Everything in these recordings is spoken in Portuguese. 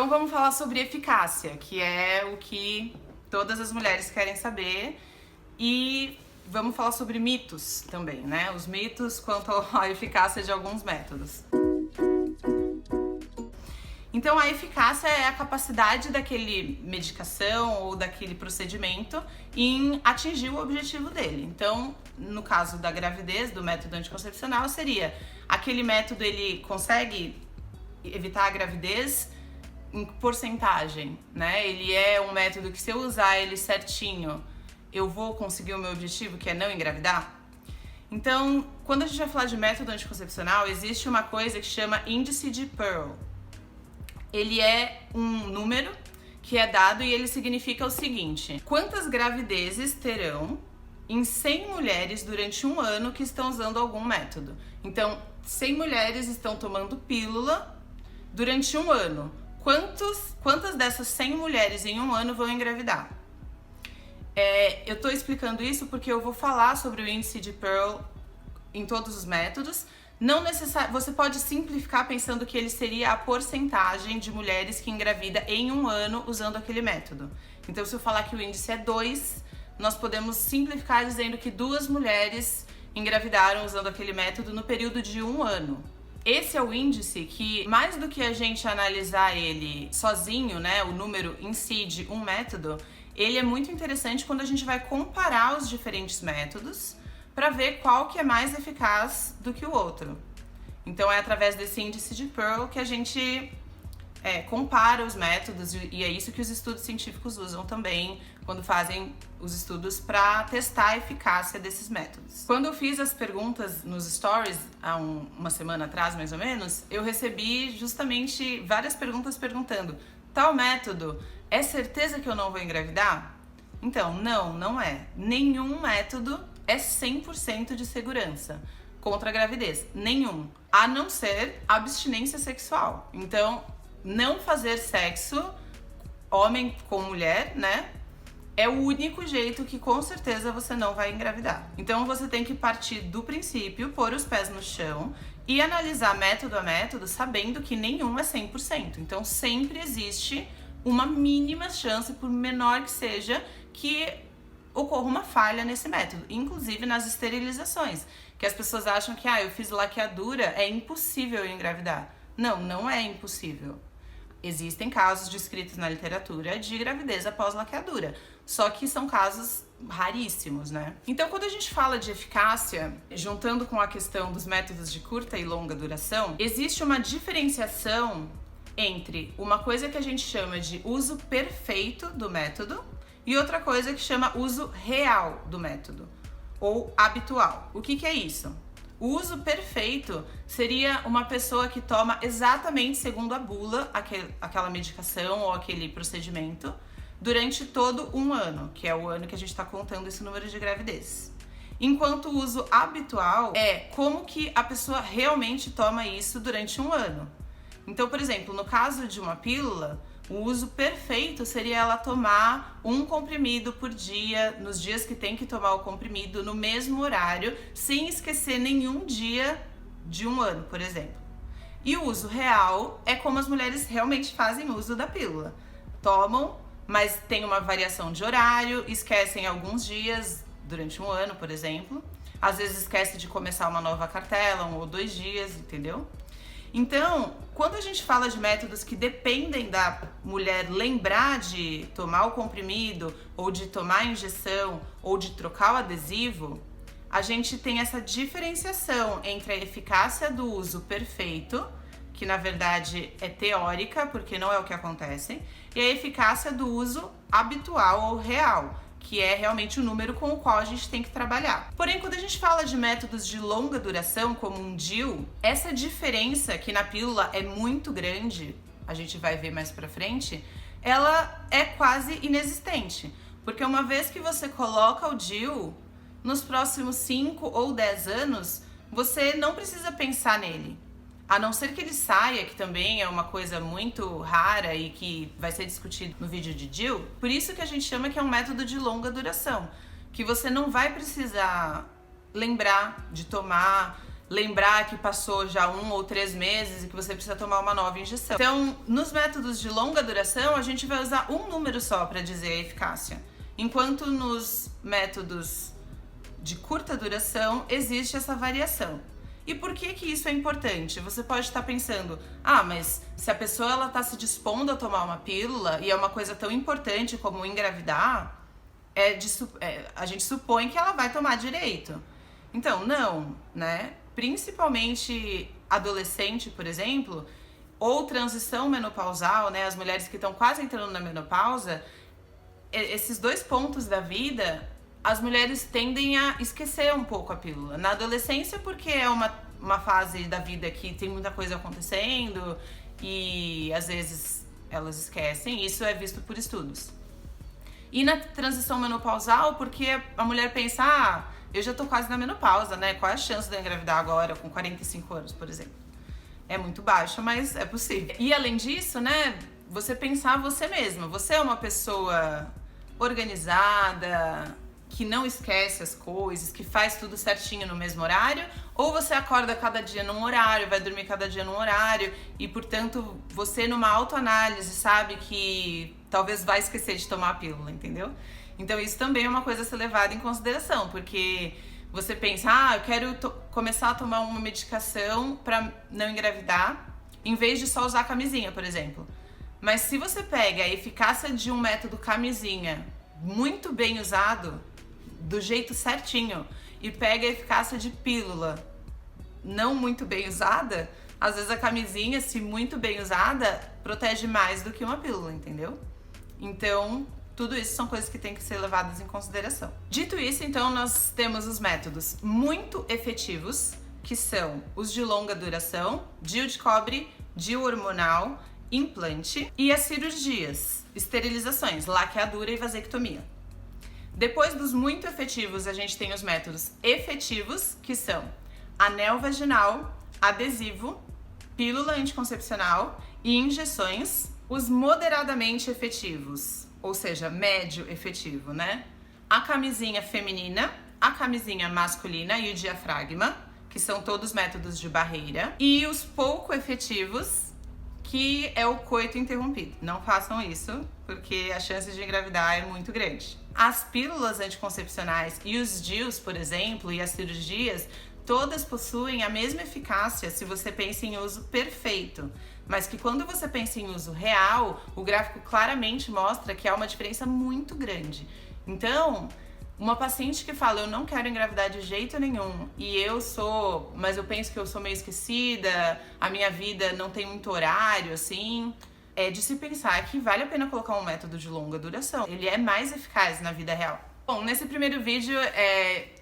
Então vamos falar sobre eficácia, que é o que todas as mulheres querem saber, e vamos falar sobre mitos também, né? Os mitos quanto à eficácia de alguns métodos. Então a eficácia é a capacidade daquele medicação ou daquele procedimento em atingir o objetivo dele. Então, no caso da gravidez, do método anticoncepcional, seria aquele método, ele consegue evitar a gravidez em porcentagem, né? Ele é um método que, se eu usar ele certinho, eu vou conseguir o meu objetivo, que é não engravidar. Então, quando a gente vai falar de método anticoncepcional, existe uma coisa que chama índice de Pearl. Ele é um número que é dado e ele significa o seguinte: quantas gravidezes terão em 100 mulheres durante um ano que estão usando algum método? Então, 100 mulheres estão tomando pílula durante um ano. Quantas dessas 100 mulheres em um ano vão engravidar? Eu tô explicando isso porque eu vou falar sobre o índice de Pearl em todos os métodos. Não necessário, você pode simplificar pensando que ele seria a porcentagem de mulheres que engravida em um ano usando aquele método. Então, se eu falar que o índice é 2, nós podemos simplificar dizendo que 2 mulheres engravidaram usando aquele método no período de um ano. Esse é o índice que, mais do que a gente analisar ele sozinho, né, o número em si de um método, ele é muito interessante quando a gente vai comparar os diferentes métodos para ver qual que é mais eficaz do que o outro. Então é através desse índice de Pearl que a gente compara os métodos, e é isso que os estudos científicos usam também quando fazem os estudos para testar a eficácia desses métodos. Quando eu fiz as perguntas nos stories, há uma semana atrás mais ou menos, eu recebi justamente várias perguntas perguntando: tal método, é certeza que eu não vou engravidar? Então, não é. Nenhum método é 100% de segurança contra a gravidez. Nenhum. A não ser abstinência sexual. Então, não fazer sexo, homem com mulher, né? É o único jeito que com certeza você não vai engravidar. Então, você tem que partir do princípio, pôr os pés no chão e analisar método a método, sabendo que nenhum é 100%. Então, sempre existe uma mínima chance, por menor que seja, que ocorra uma falha nesse método, inclusive nas esterilizações, que as pessoas acham que eu fiz laqueadura, é impossível eu engravidar. Não é impossível. Existem casos descritos na literatura de gravidez após laqueadura, só que são casos raríssimos, né? Então, quando a gente fala de eficácia, juntando com a questão dos métodos de curta e longa duração, existe uma diferenciação entre uma coisa que a gente chama de uso perfeito do método e outra coisa que chama uso real do método, ou habitual. O que é isso? O uso perfeito seria uma pessoa que toma exatamente segundo a bula aquela medicação ou aquele procedimento durante todo um ano, que é o ano que a gente está contando esse número de gravidez. Enquanto o uso habitual é como que a pessoa realmente toma isso durante um ano. Então, por exemplo, no caso de uma pílula, o uso perfeito seria ela tomar um comprimido por dia, nos dias que tem que tomar o comprimido, no mesmo horário, sem esquecer nenhum dia de um ano, por exemplo. E o uso real é como as mulheres realmente fazem uso da pílula. Tomam, mas tem uma variação de horário, esquecem alguns dias durante um ano, por exemplo. Às vezes esquece de começar uma nova cartela, 1 ou 2 dias, entendeu? Então, quando a gente fala de métodos que dependem da mulher lembrar de tomar o comprimido, ou de tomar a injeção, ou de trocar o adesivo, a gente tem essa diferenciação entre a eficácia do uso perfeito, que na verdade é teórica, porque não é o que acontece, e a eficácia do uso habitual ou real, que é realmente o número com o qual a gente tem que trabalhar. Porém, quando a gente fala de métodos de longa duração, como um DIU, essa diferença, que na pílula é muito grande, a gente vai ver mais pra frente, ela é quase inexistente. Porque uma vez que você coloca o DIU, nos próximos 5 ou 10 anos, você não precisa pensar nele. A não ser que ele saia, que também é uma coisa muito rara e que vai ser discutido no vídeo de DIU. Por isso que a gente chama que é um método de longa duração, que você não vai precisar lembrar de tomar, lembrar que passou já 1 ou 3 meses e que você precisa tomar uma nova injeção. Então, nos métodos de longa duração, a gente vai usar um número só para dizer a eficácia, enquanto nos métodos de curta duração existe essa variação. E por que que isso é importante? Você pode estar pensando, mas se a pessoa ela está se dispondo a tomar uma pílula e é uma coisa tão importante como engravidar, a gente supõe que ela vai tomar direito. Então, não, né? Principalmente adolescente, por exemplo, ou transição menopausal, né? As mulheres que estão quase entrando na menopausa, esses 2 pontos da vida, as mulheres tendem a esquecer um pouco a pílula. Na adolescência, porque é uma fase da vida que tem muita coisa acontecendo e às vezes elas esquecem, isso é visto por estudos. E na transição menopausal, porque a mulher pensa, eu já tô quase na menopausa, né? Qual é a chance de eu engravidar agora com 45 anos, por exemplo? É muito baixa, mas é possível. E além disso, né, você pensar você mesma. Você é uma pessoa organizada, que não esquece as coisas, que faz tudo certinho no mesmo horário, ou você acorda cada dia num horário, vai dormir cada dia num horário e, portanto, você numa autoanálise sabe que talvez vai esquecer de tomar a pílula, entendeu? Então isso também é uma coisa a ser levada em consideração, porque você pensa, eu quero começar a tomar uma medicação para não engravidar, em vez de só usar camisinha, por exemplo. Mas se você pega a eficácia de um método camisinha muito bem usado, do jeito certinho, e pega a eficácia de pílula não muito bem usada, às vezes a camisinha, se muito bem usada, protege mais do que uma pílula, entendeu? Então, tudo isso são coisas que têm que ser levadas em consideração. Dito isso, então, nós temos os métodos muito efetivos, que são os de longa duração, DIU de cobre, DIU hormonal, implante e as cirurgias, esterilizações, laqueadura e vasectomia. Depois dos muito efetivos, a gente tem os métodos efetivos, que são anel vaginal, adesivo, pílula anticoncepcional e injeções. Os moderadamente efetivos, ou seja, médio efetivo, né? A camisinha feminina, a camisinha masculina e o diafragma, que são todos métodos de barreira. E os pouco efetivos, que é o coito interrompido. Não façam isso, porque a chance de engravidar é muito grande. As pílulas anticoncepcionais e os DIUs, por exemplo, e as cirurgias, todas possuem a mesma eficácia se você pensa em uso perfeito, mas que quando você pensa em uso real, o gráfico claramente mostra que há uma diferença muito grande. Então, uma paciente que fala, eu não quero engravidar de jeito nenhum, mas eu penso que eu sou meio esquecida, a minha vida não tem muito horário, assim, é de se pensar que vale a pena colocar um método de longa duração. Ele é mais eficaz na vida real. Bom, nesse primeiro vídeo,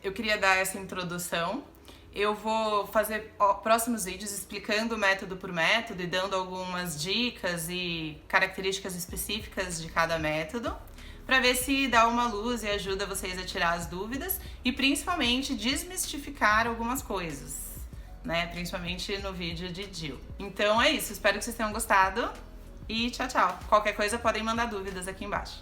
eu queria dar essa introdução. Eu vou fazer próximos vídeos explicando método por método e dando algumas dicas e características específicas de cada método, para ver se dá uma luz e ajuda vocês a tirar as dúvidas e principalmente desmistificar algumas coisas, né? Principalmente no vídeo de DIU. Então é isso, espero que vocês tenham gostado e tchau, tchau. Qualquer coisa podem mandar dúvidas aqui embaixo.